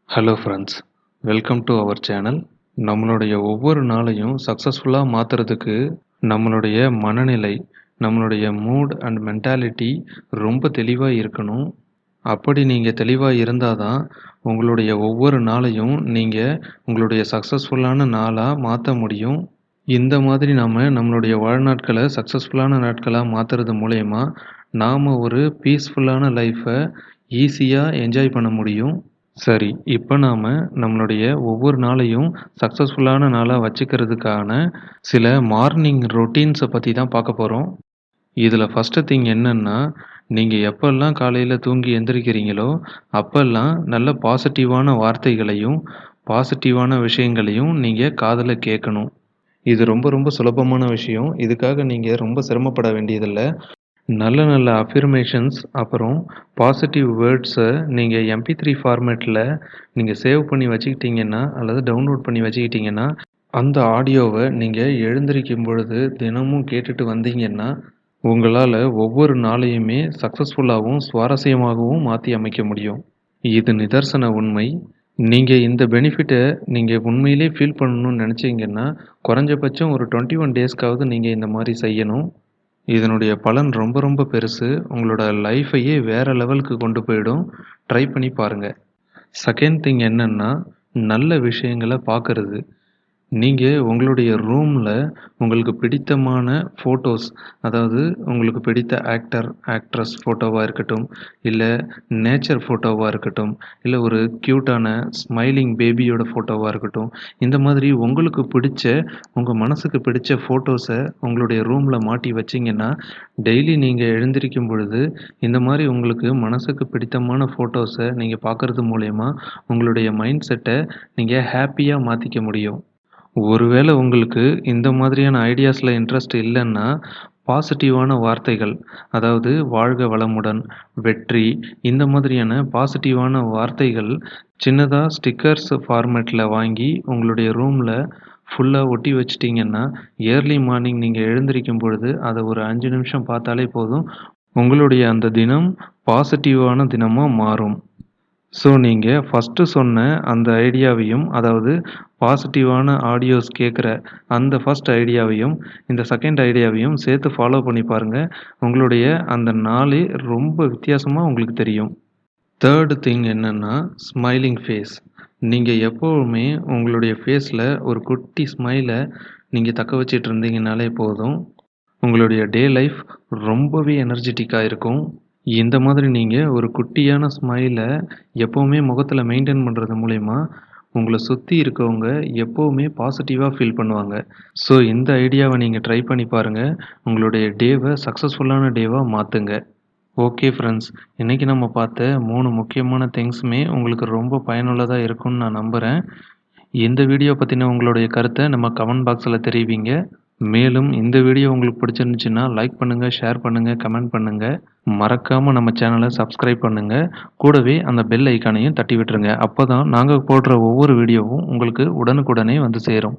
Hello friends, welcome to our channel. நம்மளுடைய ஒவ்வொரு நாளையும் சக்ஸஸ்ஃபுல்லாக மாற்றுறதுக்கு நம்மளுடைய மனநிலை, நம்மளுடைய மூட் அண்ட் மென்டாலிட்டி ரொம்ப தெளிவாக இருக்கணும். அப்படி நீங்கள் தெளிவாக இருந்தால் தான் உங்களுடைய ஒவ்வொரு நாளையும் நீங்கள் உங்களுடைய சக்ஸஸ்ஃபுல்லான நாளாக மாற்ற முடியும். இந்த மாதிரி நாம் நம்மளுடைய வாழ்நாட்களை சக்ஸஸ்ஃபுல்லான நாட்களாக மாற்றுறது மூலயமா நாம் ஒரு பீஸ்ஃபுல்லான லைஃப்பை ஈஸியாக என்ஜாய் பண்ண முடியும். சரி, இப்போ நாம நம்மளுடைய ஒவ்வொரு நாளையும் சக்ஸஸ்ஃபுல்லான நாளா வச்சுக்கிறதுக்கான சில மார்னிங் ரொட்டீன்ஸை பற்றி தான் பார்க்க போகிறோம். இதில் ஃபஸ்ட்டு திங் என்னன்னா, நீங்கள் எப்பெல்லாம் காலையில் தூங்கி எந்திரிக்கிறீங்களோ, அப்பெல்லாம் நல்ல பாசிட்டிவான வார்த்தைகளையும், பாசிட்டிவான விஷயங்களையும் நீங்கள் காதில் கேட்கணும். இது ரொம்ப ரொம்ப சுலபமான விஷயம். இதுக்காக நீங்கள் ரொம்ப சிரமப்பட வேண்டியதில்ல. நல்ல நல்ல அஃபர்மேஷன்ஸ் அப்புறம் பாசிட்டிவ் வேர்ட்ஸை நீங்கள் MP3 ஃபார்மேட்டில் நீங்கள் சேவ் பண்ணி வச்சுக்கிட்டீங்கன்னா அல்லது டவுன்லோட் பண்ணி வச்சுக்கிட்டிங்கன்னா அந்த ஆடியோவை நீங்கள் எழுந்திருக்கும் பொழுது தினமும் கேட்டுட்டு வந்தீங்கன்னா உங்களால் ஒவ்வொரு நாளையுமே சக்ஸஸ்ஃபுல்லாகவும் சுவாரஸ்யமாகவும் மாற்றி அமைக்க முடியும். இது நிதர்சன உண்மை. நீங்கள் இந்த பெனிஃபிட்டை நீங்கள் உண்மையிலே ஃபீல் பண்ணணும்னு நினச்சிங்கன்னா குறைஞ்சபட்சம் ஒரு 21 டேஸ்க்காவது நீங்கள் இந்த மாதிரி செய்யணும். இதனுடைய பலன் ரொம்ப ரொம்ப பெருசு. உங்களோட லைஃபையே வேற லெவலுக்கு கொண்டு போயிடும். ட்ரை பண்ணி பாருங்க. செகண்ட் திங் என்னன்னா, நல்ல விஷயங்கள பார்க்கறது. நீங்க உங்களுடைய ரூம்ல உங்களுக்கு பிடித்தமான ஃபோட்டோஸ், அதாவது உங்களுக்கு பிடித்த ஆக்டர், ஆக்ட்ரஸ் ஃபோட்டோவா இருக்கட்டும், இல்ல நேச்சர் ஃபோட்டோவா இருக்கட்டும், இல்ல ஒரு கியூட்டான ஸ்மைலிங் பேபியோட ஃபோட்டோவா இருக்கட்டும், இந்த மாதிரி உங்களுக்கு பிடிச்ச, உங்க மனசுக்கு பிடிச்ச ஃபோட்டோஸ உங்களுடைய ரூம்ல மாட்டி வச்சீங்கன்னா, டெய்லி நீங்க எழுந்திரிக்கும் பொழுது, இந்த மாரி உங்களுக்கு மனசுக்கு பிடித்தமான ஃபோட்டோஸ நீங்க பார்க்கறது மூலியமா, உங்களுடைய மைண்ட் செட்ட நீங்க ஹேப்பியா மாத்திக்க முடியும். ஒருவேளை உங்களுக்கு இந்த மாதிரியான ஐடியாஸ்ல இன்ட்ரெஸ்ட் இல்லன்னா, பாசிட்டிவான வார்த்தைகள், அதாவது வாழ்க வளமுடன், வெற்றி இந்த மாதிரியான பாசிட்டிவான வார்த்தைகள் சின்னதா ஸ்டிக்கர்ஸ் ஃபார்மேட்ல வாங்கி உங்களுடைய ரூம்ல ஃபுல்லா ஒட்டி வச்சுட்டீங்கன்னா, ஏர்லி மார்னிங் நீங்க எழுந்திரிக்கும் பொழுது அத ஒரு 5 நிமிஷம் பார்த்தாலே போதும். உங்களுடைய அந்த தினம் பாசிட்டிவான தினமா மாறும். ஸோ, நீங்க ஃபர்ஸ்ட்டு சொன்ன அந்த ஐடியாவையும், அதாவது பாசிட்டிவான ஆடியோஸ் கேட்குற அந்த ஃபர்ஸ்ட் ஐடியாவையும், இந்த செகண்ட் ஐடியாவையும் சேர்த்து ஃபாலோ பண்ணி பாருங்க. உங்களுடைய அந்த நாளே ரொம்ப வித்தியாசமா உங்களுக்கு தெரியும். தேர்டு திங் என்னன்னா, ஸ்மைலிங் ஃபேஸ். நீங்க எப்பவுமே உங்களுடைய ஃபேஸ்ல ஒரு குட்டி ஸ்மைல நீங்க தக்க வச்சுட்டு இருந்தீங்கனாலே போதும். உங்களுடைய டே லைஃப் ரொம்பவே எனர்ஜெட்டிக்கா இருக்கும். இந்த மாதிரி நீங்க ஒரு குட்டியான ஸ்மைல எப்பவுமே முகத்துல மெயின்டெயின் பண்றது மூலியமா, உங்கள சுத்தி இருக்கவங்க எப்பவுமே பாசிட்டிவா ஃபீல் பண்ணுவாங்க. ஸோ இந்த ஐடியாவ நீங்க ட்ரை பண்ணி பாருங்க. உங்களுடைய டேவ சக்ஸஸ்ஃபுல்லான டேவா மாத்துங்க. ஓகே ஃப்ரெண்ட்ஸ், இன்னைக்கு நம்ம பார்த்த 3 முக்கியமான திங்ஸுமே உங்களுக்கு ரொம்ப பயனுள்ளதா இருக்கும்னு நான் நம்புறேன். இந்த வீடியோ பத்தின உங்களுடைய கருத்த நம்ம கமெண்ட் பாக்ஸ்ல தெரிவிங்க. மேலும் இந்த வீடியோ உங்களுக்கு பிடிச்சிருந்துச்சுன்னா லைக் பண்ணுங்க, ஷேர் பண்ணுங்க, கமெண்ட் பண்ணுங்க. மறக்காம நம்ம சேனலை சப்ஸ்கிரைப் பண்ணுங்க. கூடவே அந்த பெல் ஐகானையும் தட்டி விட்டுருங்க. அப்பதான் நாங்க போடுற ஒவ்வொரு வீடியோவும் உங்களுக்கு உடனுக்குடனே வந்து சேரும்.